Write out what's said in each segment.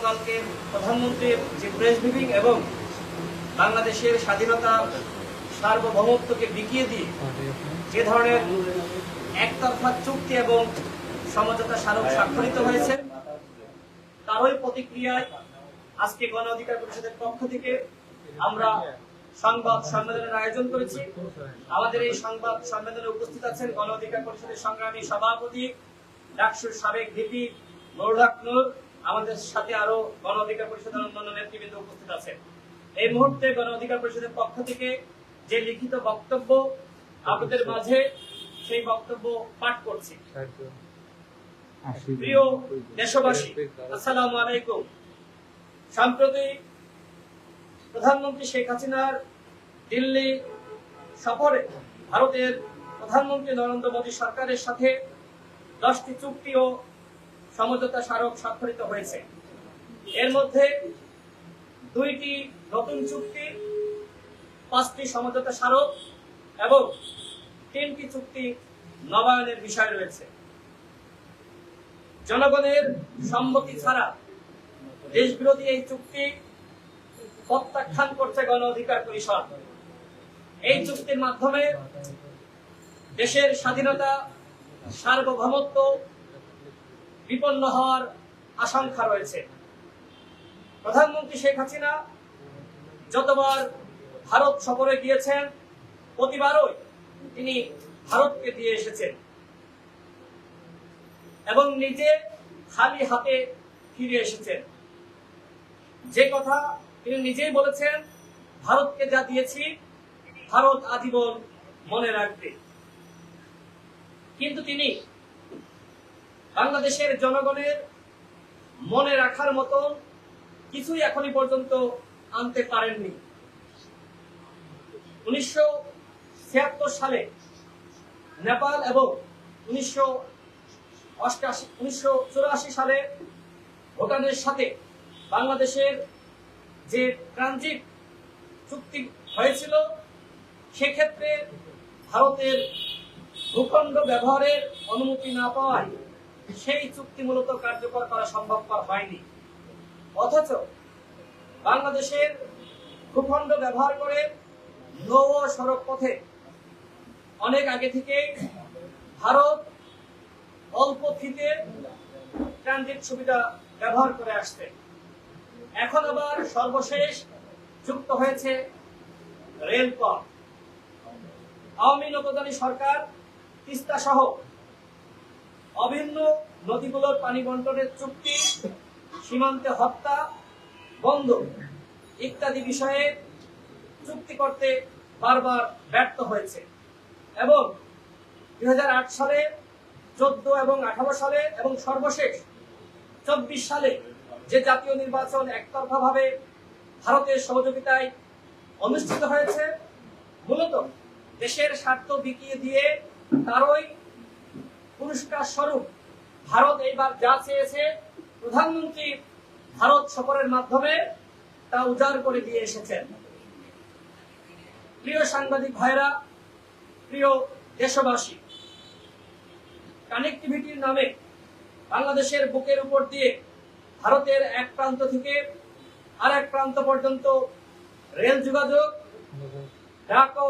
গতকালকে প্রধানমন্ত্রীর যে প্রেস ব্রিফিং এবং বাংলাদেশের স্বাধীনতা সার্বভৌমত্বকে বিকিয়ে দিয়ে যে ধরনের একতরফা চুক্তি এবং সমঝোতা স্মারক স্বাক্ষরিত হয়েছে, তারই প্রতিক্রিয়ায় আজকে গণ অধিকার পরিষদের পক্ষ থেকে আমরা সংবাদ সম্মেলনের আয়োজন করেছি। আমাদের এই সংবাদ সম্মেলনে উপস্থিত আছেন গণ অধিকার পরিষদের সংগ্রামী সভাপতি ডাকসুর সাবেক ভিপি নুরুল হক নূর। আমাদের সাথে আরো গণ অধিকার পরিষদের অন্যান্য নেতৃবৃন্দ উপস্থিত আছেন। এই মুহূর্তে গণ অধিকার পরিষদের পক্ষ থেকে যে লিখিত বক্তব্য আপনাদের মাঝে, সেই বক্তব্য পাঠ করছি। প্রিয় দেশবাসী, আসসালামু আলাইকুম। সম্প্রতি প্রধানমন্ত্রী শেখ হাসিনার দিল্লি সফরে ভারতের প্রধানমন্ত্রী নরেন্দ্র মোদী সরকারের সাথে 10টি চুক্তি ও সমঝোতা স্মারক স্বাক্ষরিত হয়েছে। এর মধ্যে 2টি নতুন চুক্তি, 5টি সমঝোতা স্মারক এবং 3টি চুক্তি নবায়নের বিষয় রয়েছে। জনগণের সম্মতি ছাড়া দেশবিরোধী এই চুক্তি প্রত্যাখ্যান করছে গণ অধিকার পরিষদ। এই চুক্তির মাধ্যমে দেশের স্বাধীনতা সার্বভৌমত্ব বিপন্ন হওয়ার আশঙ্কা রয়েছে। প্রধানমন্ত্রী শেখ হাসিনা যতবার ভারত সফরে গিয়েছেন, প্রতিবারই তিনি ভারতকে দিয়ে এসেছেন এবং নিজে খালি হাতে ফিরে এসেছেন। যে কথা তিনি নিজেই বলেছেন, ভারতকে যা দিয়েছি ভারত আজীবন মনে রাখবে। কিন্তু তিনি বাংলাদেশের জনগণের মনে রাখার মতন কিছুই এখনই পর্যন্ত আনতে পারেননি। 1976 সালে নেপাল এবং 1984 সালে ভুটানের সাথে বাংলাদেশের যে ট্রানজিট চুক্তি হয়েছিল, সেক্ষেত্রে ভারতের ভূখণ্ড ব্যবহারের অনুমতি না পাওয়ায় সেই চুক্তি মূলত কার্যকর করা সম্ভবপর হয়নি। অথচ বাংলাদেশের ভূখণ্ড ব্যবহার করে নৌ ও সড়ক পথে অনেক আগে থেকে ভারত অল্প ফিতে ট্রানজিট সুবিধা ব্যবহার করে আসছে। এখন আবার সর্বশেষ যুক্ত হয়েছে রেলপথ। আওয়ামী নৌবাহিনী সরকার তিস্তা সহ অভিন্ন নদীগুলোর পানি বন্টনের চুক্তি, সীমান্তে হত্যা বন্ধ ইত্যাদি বিষয়ে চুক্তি করতে বারবার ব্যর্থ হয়েছে এবং 2008 সালে, 14 এবং 18 সালে এবং সর্বশেষ 24 সালে যে জাতীয় নির্বাচন একতরফা ভাবে ভারতের সহযোগিতায় অনুষ্ঠিত হয়েছে, মূলত দেশের স্বার্থ বিকিয়ে দিয়ে তারই পুরস্কার স্বরূপ ভারত এইবার যা চেয়েছে প্রধানমন্ত্রী ভারত সফরের মাধ্যমে তা উজাড় করে দিয়ে এসেছেন। প্রিয় সাংবাদিক ভাইরা, প্রিয় দেশবাসী, কানেক্টিভিটির নামে বাংলাদেশের বুকের উপর দিয়ে ভারতের এক প্রান্ত থেকে আরেক প্রান্ত পর্যন্ত রেল যোগাযোগ, ডাক ও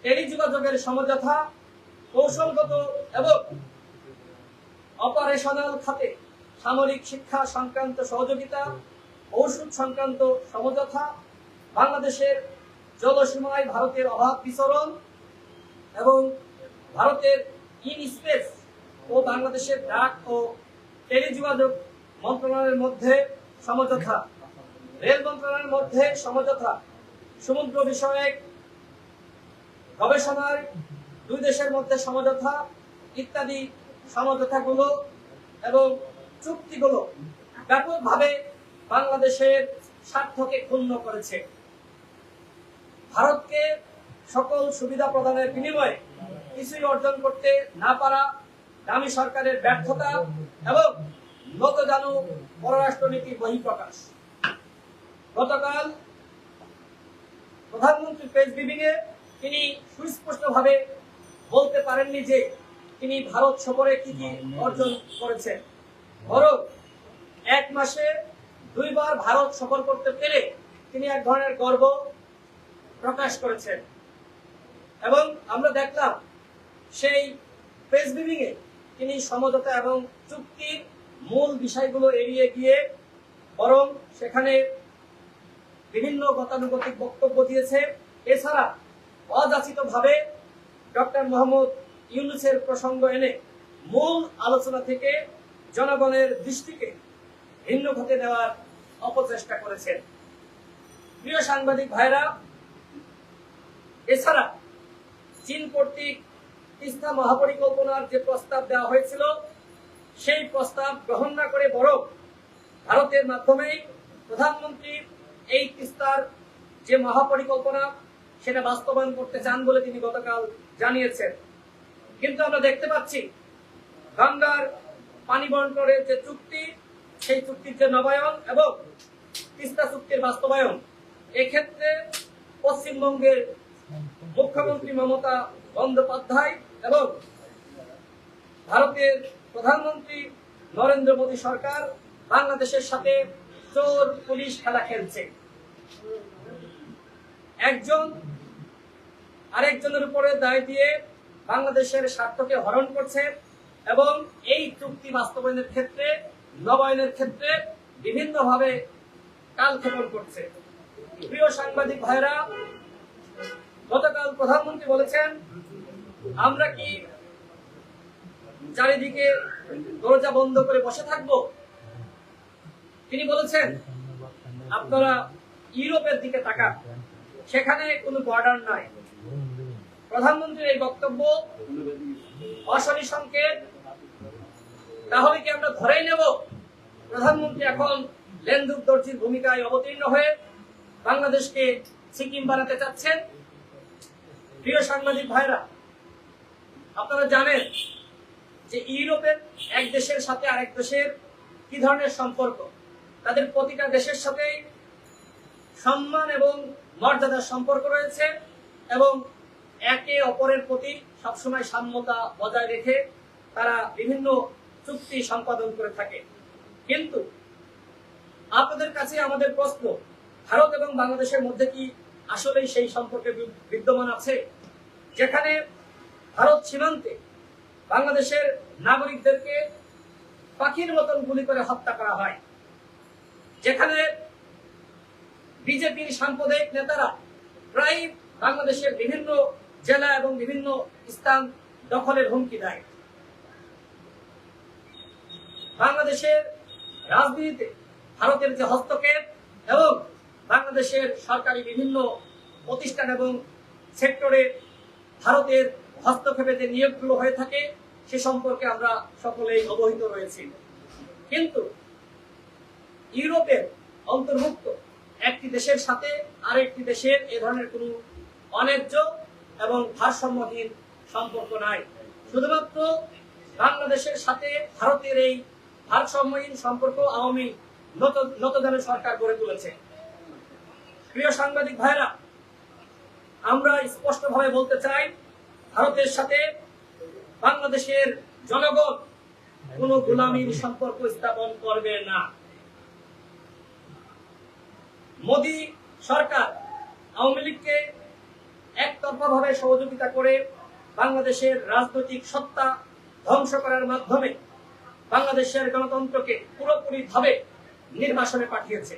টেলিযোগাযোগের সমঝোতা, কৌশলগত এবং অপারেশনাল খাতে সামরিক শিক্ষা সংক্রান্ত সহযোগিতা, ঔষধ সংক্রান্ত সমঝোতা, বাংলাদেশের জলসীমায় ভারতের অবাধ বিচরণ এবং ভারতের ইন স্পেস ও বাংলাদেশের ডাক ও টেলিযোগাযোগ মন্ত্রণালয়ের মধ্যে সমঝোতা, রেল মন্ত্রণালয়ের মধ্যে সমঝোতা, সমুদ্র বিষয়ক গবেষণার 2 দেশের মধ্যে সমঝোতা ইত্যাদি সমঝোতাগুলো এবং চুক্তিগুলো ব্যাপকভাবে বাংলাদেশের স্বার্থকে ক্ষুণ্ণ করেছে। ভারতকে সকল সুবিধা প্রদানের বিনিময়ে কিছুই অর্জন করতে না পারা দামি সরকারের ব্যর্থতা এবং নতজানু পররাষ্ট্রনীতির বহিঃপ্রকাশ। গতকাল প্রধানমন্ত্রী প্রেস ব্রিফিংয়ে তিনি সুস্পষ্টভাবে বলতে পারেননি যে তিনি ভারত সফরে কি কি অর্জন করেছেন, বরং 1 মাসে দুইবার ভারত সফর করতে পেরে তিনি এক ধরনের গর্ব প্রকাশ করেছেন। এবং আমরা দেখলাম সেই প্রেস ব্রিফিং এ তিনি সমঝোতা এবং চুক্তির মূল বিষয়গুলো এড়িয়ে গিয়ে বরং সেখানে বিভিন্ন গতানুগতিক বক্তব্য দিয়েছে। এছাড়া অযাচিতভাবে ডক্টর মোহাম্মদ ইউনূসের প্রসঙ্গ এনে মূল আলোচনা থেকে জনগণের দৃষ্টিকে ভিন্ন হতে নেওয়ার অপচেষ্টা করেছেন। প্রিয় সাংবাদিক ভাইরা, এছাড়া চীন কর্তৃক তিস্তা মহাপরিকল্পনার যে প্রস্তাব দেওয়া হয়েছিল সেই প্রস্তাব গ্রহণ না করে বরং ভারতের মাধ্যমে প্রধানমন্ত্রী এই তিস্তার যে মহাপরিকল্পনা সেটা বাস্তবায়ন করতে চান বলে তিনি গতকাল জানিয়েছেন। কিন্তু আমরা দেখতে পাচ্ছি গঙ্গার পানি বন্টনের যে চুক্তি সেই চুক্তির যে নবায়ন এবং তিস্তা চুক্তির বাস্তবায়ন, এক্ষেত্রে পশ্চিমবঙ্গের মুখ্যমন্ত্রী মমতা বন্দ্যোপাধ্যায় এবং ভারতের প্রধানমন্ত্রী নরেন্দ্র মোদী সরকার বাংলাদেশের সাথে চোর পুলিশ খেলা খেলছে। একজন আরেকজনের উপরে দায় দিয়ে বাংলাদেশের স্বার্থকে হরণ করছে এবং এই চুক্তি বাস্তবায়নের ক্ষেত্রে নবায়নের ক্ষেত্রে বিভিন্নভাবে কালক্ষেপণ করছে। প্রিয় সাংবাদিক ভাইরা, গতকাল প্রধানমন্ত্রী বলেছেন আমরা কি চারিদিকে দরজা বন্ধ করে বসে থাকবো? তিনি বলেছেন আপনারা ইউরোপের দিকে তাকান, সেখানে কোনো বর্ডার নাই। প্রধানমন্ত্রীর এই বক্তব্য অশনি সংকেত। তাহলে কি আমরা ধরেই নেব প্রধানমন্ত্রী এখন লেন্দুক দর্জির ভূমিকায় অবতীর্ণ হয়ে বাংলাদেশকে সিকিম বানাতে চাচ্ছেন? প্রিয় সাংবাদিক ভাইরা, আপনারা জানেন যে ইউরোপের এক দেশের সাথে আরেক দেশের কি ধরনের সম্পর্ক। তাদের প্রতিটা দেশের সাথেই সম্মান এবং মর্যাদার সম্পর্ক রয়েছে এবং একে অপরের প্রতি সবসময় সাম্যতা বজায় রেখে তারা বিভিন্ন চুক্তি সম্পাদন করে থাকে। কিন্তু আপনাদের কাছে আমাদের প্রশ্ন, ভারত এবং বাংলাদেশের মধ্যে কি আসলেই সেই সম্পর্কে বিদ্যমান আছে? যেখানে ভারত সীমান্তে বাংলাদেশের নাগরিকদেরকে পাখির মতন গুলি করে হত্যা করা হয়, যেখানে বিজেপির সাম্প্রদায়িক নেতারা প্রায় বাংলাদেশের বিভিন্ন জেলা এবং বিভিন্ন স্থান দখলের হুমকি দেয়, বাংলাদেশের রাজনীতিতে ভারতের যে হস্তক্ষেপ এবং বাংলাদেশের সরকারি বিভিন্ন প্রতিষ্ঠান এবং সেক্টরে ভারতের হস্তক্ষেপে যে নিয়োগগুলো হয়ে থাকে সে সম্পর্কে আমরা সকলেই অবহিত রয়েছি। কিন্তু ইউরোপের অন্তর্ভুক্ত একটি দেশের সাথে আরেকটি দেশের এ ধরনের কোনো অন্যায্য এবং ভারসাম্যহীন সম্পর্ক নাই। শুধুমাত্র বাংলাদেশের সাথে ভারতের এই ভারসাম্যহীন সম্পর্ক আওয়ামী নতজানের সরকার গড়ে তুলেছে। প্রিয় সাংবাদিক ভাইরা, আমরা স্পষ্টভাবে বলতে চাই, ভারতের সাথে বাংলাদেশের জনগণ কোনো গোলামীর সম্পর্ক স্থাপন করবে না। মোদী সরকার আওয়ামী লীগকে একতরফাভাবে সহযোগিতা করে বাংলাদেশের রাজনৈতিক সত্তা ধ্বংস করার মাধ্যমে বাংলাদেশের গণতন্ত্রকে পুরোপুরিভাবে নির্বাসনে পাঠিয়েছে।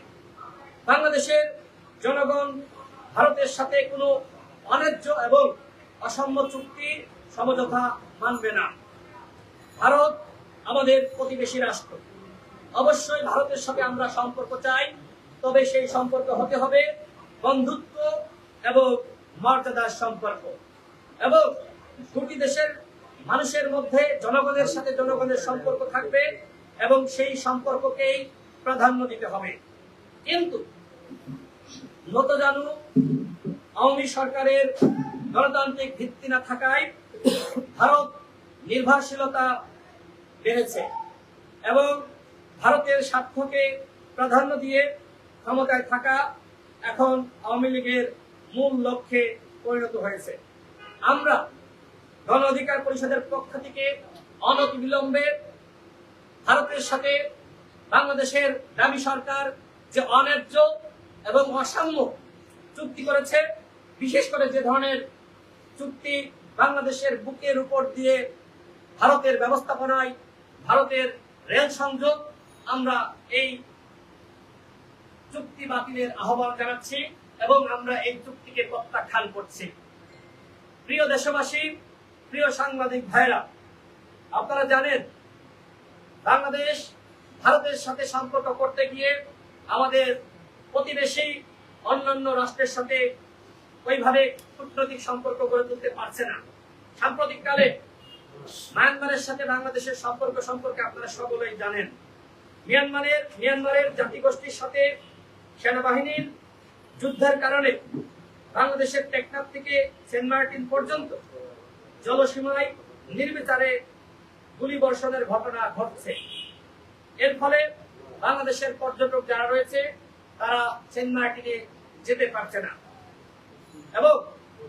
বাংলাদেশের জনগণ ভারতের সাথে কোনো অন্যায্য এবং অসাম্য চুক্তি সমঝোতা মানবে না। ভারত আমাদের প্রতিবেশী রাষ্ট্র, অবশ্যই ভারতের সাথে আমরা সম্পর্ক চাই, তবে সেই সম্পর্ক হতে হবে বন্ধুত্ব এবং মর্যাদার সম্পর্ক, এবং দুটি দেশের মানুষের মধ্যে জনগণের সাথে জনগণের সম্পর্ক থাকবে এবং সেই সম্পর্ককেই প্রাধান্য দিতে হবে। কিন্তু নতজানু আওয়ামী সরকারের গণতান্ত্রিক ভিত্তি না থাকায় ভারত নির্ভরশীলতা বেড়েছে এবং ভারতের স্বার্থকে প্রাধান্য দিয়ে ক্ষমতায় থাকা এখন আওয়ামী লীগের মূল লক্ষ্যে পরিণত হয়েছে। আমরা গণ অধিকার পরিষদের পক্ষ থেকে অনতিবিলম্বে ভারতের সাথে বাংলাদেশের দাবি সরকার যে অন্যায্য এবং অসাম্য চুক্তি করেছে, বিশেষ করে যে ধরনের চুক্তি বাংলাদেশের বুকের উপর দিয়ে ভারতের ব্যবস্থাপনায় ভারতের রেল সংযোগ, আমরা এই চুক্তি বাতিলের আহ্বান জানাচ্ছি এবং আমরা এই চুক্তিকে প্রত্যাখ্যান করছি। প্রিয় দেশবাসী, প্রিয় সাংবাদিক ভাইরা, আপনারা জানেন বাংলাদেশ ভারতের সাথে সম্পর্ক করতে গিয়ে আমাদের প্রতিবেশী অন্যান্য রাষ্ট্রের সাথে ওইভাবে কূটনৈতিক সম্পর্ক গড়ে তুলতে পারছে না। সাম্প্রতিককালে মায়ানমারের সাথে বাংলাদেশের সম্পর্ক সম্পর্কে আপনারা সকলেই জানেন। মিয়ানমারের জাতিগোষ্ঠীর সাথে সেনাবাহিনীর যুদ্ধের কারণে বাংলাদেশের টেকনাফ থেকে সেন্ট মার্টিন পর্যন্ত জলসীমায় নির্বিচারে গুলিবর্ষণের ঘটনা ঘটছে। এর ফলে বাংলাদেশের পর্যটক যারা রয়েছে তারা সেন্ট মার্টিনে যেতে পারছে না এবং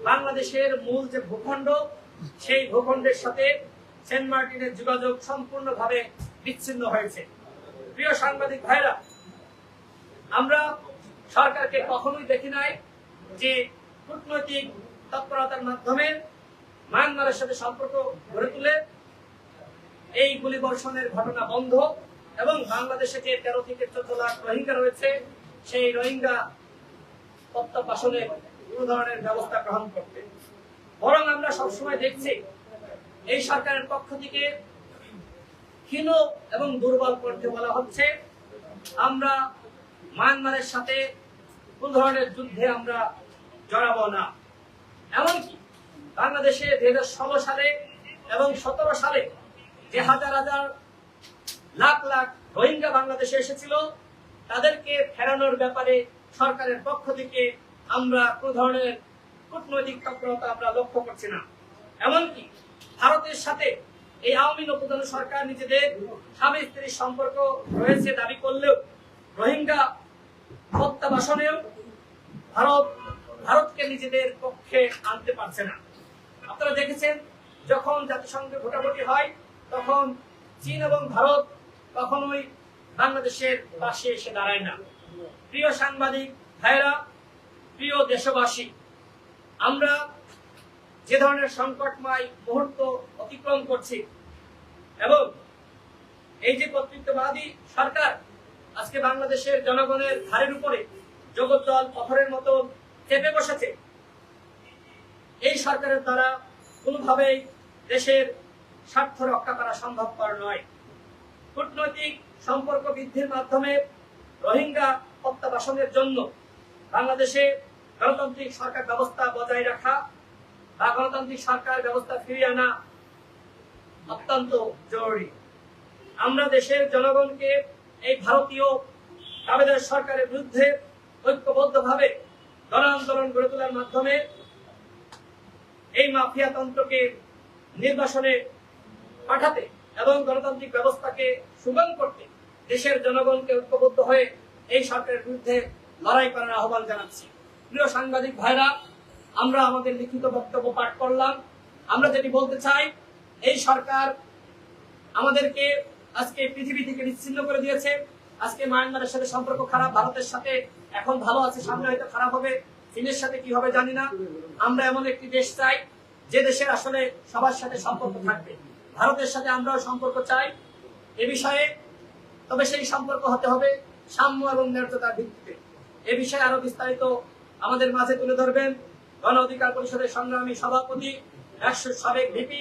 বাংলাদেশের মূল যে ভূখণ্ড, সেই ভূখণ্ডের সাথে সেন্ট মার্টিনের যোগাযোগ সম্পূর্ণভাবে বিচ্ছিন্ন হয়েছে। প্রিয় সাংবাদিক ভাইরা, আমরা সরকারকে কখনোই দেখি নাই যে কূটনৈতিক তৎপরতার মাধ্যমে মায়ানমারের সাথে সম্পর্ক গড়ে তুলে এই গুলিবর্ষণের ঘটনা বন্ধ এবং বাংলাদেশে যে 13 থেকে 14 লাখ রোহিঙ্গা রয়েছে সেই রোহিঙ্গা প্রত্যাবাসনের কোন ধরনের ব্যবস্থা গ্রহণ করতে। বরং আমরা সবসময় দেখছি এই সরকারের পক্ষ থেকে ক্ষীণ এবং দুর্বল করতে বলা হচ্ছে আমরা মায়ানমারের সাথে কোন ধরনের যুদ্ধে আমরা জড়াবো না। এমনকি বাংলাদেশে 2016 সালে এবং 17 সালে যে হাজার হাজার লাখ লাখ রোহিঙ্গা বাংলাদেশে এসেছিল তাদেরকে ফেরানোর ব্যাপারে সরকারের পক্ষ থেকে আমরা কোন ধরনের কূটনৈতিক তৎপরতা আমরা লক্ষ্য করছি না। এমনকি ভারতের সাথে এই আওয়ামী নৌপ্রধান সরকার নিজেদের স্বামী স্ত্রীর সম্পর্ক রয়েছে দাবি করলেও রোহিঙ্গা প্রত্যাবাসনেও ভারতকে নিজেদের পক্ষে আনতে পারছে না। আপনারা দেখেছেন যখন জাতিসংঘে ভোটাভুটি হয় তখন চীন এবং ভারত কখনোই বাংলাদেশের পাশে এসে দাঁড়ায় না। প্রিয় সাংবাদিক ভাইরা, প্রিয় দেশবাসী, আমরা যে ধরনের সংকটময় মুহূর্ত অতিক্রম করছি এবং এই যে কর্তৃত্ববাদী সরকার আজকে বাংলাদেশের জনগণের ঘাড়ের উপরে জগদ্দল পাথরের মতো চেপে বসেছে, এই সরকারের দ্বারা কোনোভাবেই দেশের স্বার্থ রক্ষা করা সম্ভবপর নয়। কূটনৈতিক সম্পর্ক বৃদ্ধির মাধ্যমে রোহিঙ্গা প্রত্যাবাসনের জন্য বাংলাদেশে গণতান্ত্রিক সরকার ব্যবস্থা বজায় রাখা বা গণতান্ত্রিক সরকার ব্যবস্থা ফিরিয়ে আনা অত্যন্ত জরুরি। আমরা দেশের জনগণকে এই ভারতীয় দাবেদার সরকারের বিরুদ্ধে ঐক্যবদ্ধভাবে গণ আন্দোলন গড়ে তোলার মাধ্যমে এই মাফিয়া তন্ত্রকে নির্বাসনে পাঠাতে এবং গণতান্ত্রিক ব্যবস্থাকে সুগম করতে দেশের জনগণকে ঐক্যবদ্ধ হয়ে এই সরকারের বিরুদ্ধে লড়াই করার আহ্বান জানাচ্ছি। প্রিয় সাংবাদিক ভাইরা, আমরা আমাদের লিখিত বক্তব্য পাঠ করলাম। আমরা যেটি বলতে চাই, এই সরকার আমাদেরকে আজকে পৃথিবী থেকে বিচ্ছিন্ন করে দিয়েছে। আজকে মায়ানমারের সাথে সম্পর্ক খারাপ, ভারতের সাথে এখন ভালো আছে, সামনে হয়তো খারাপ হবে, চীনের সাথে কি হবে জানি না। আমরা এমন একটি দেশ চাই যে দেশের আসলে সবার সাথে সম্পর্ক থাকবে। ভারতের সাথে আমরাও সম্পর্ক চাই এ বিষয়ে, তবে সেই সম্পর্ক হতে হবে সাম্য এবং ন্যায্যতার ভিত্তিতে। এ বিষয়ে আরো বিস্তারিত আমাদের মাঝে তুলে ধরবেন গণ অধিকার পরিষদের সংগ্রামী সভাপতি, সাবেক ভিপি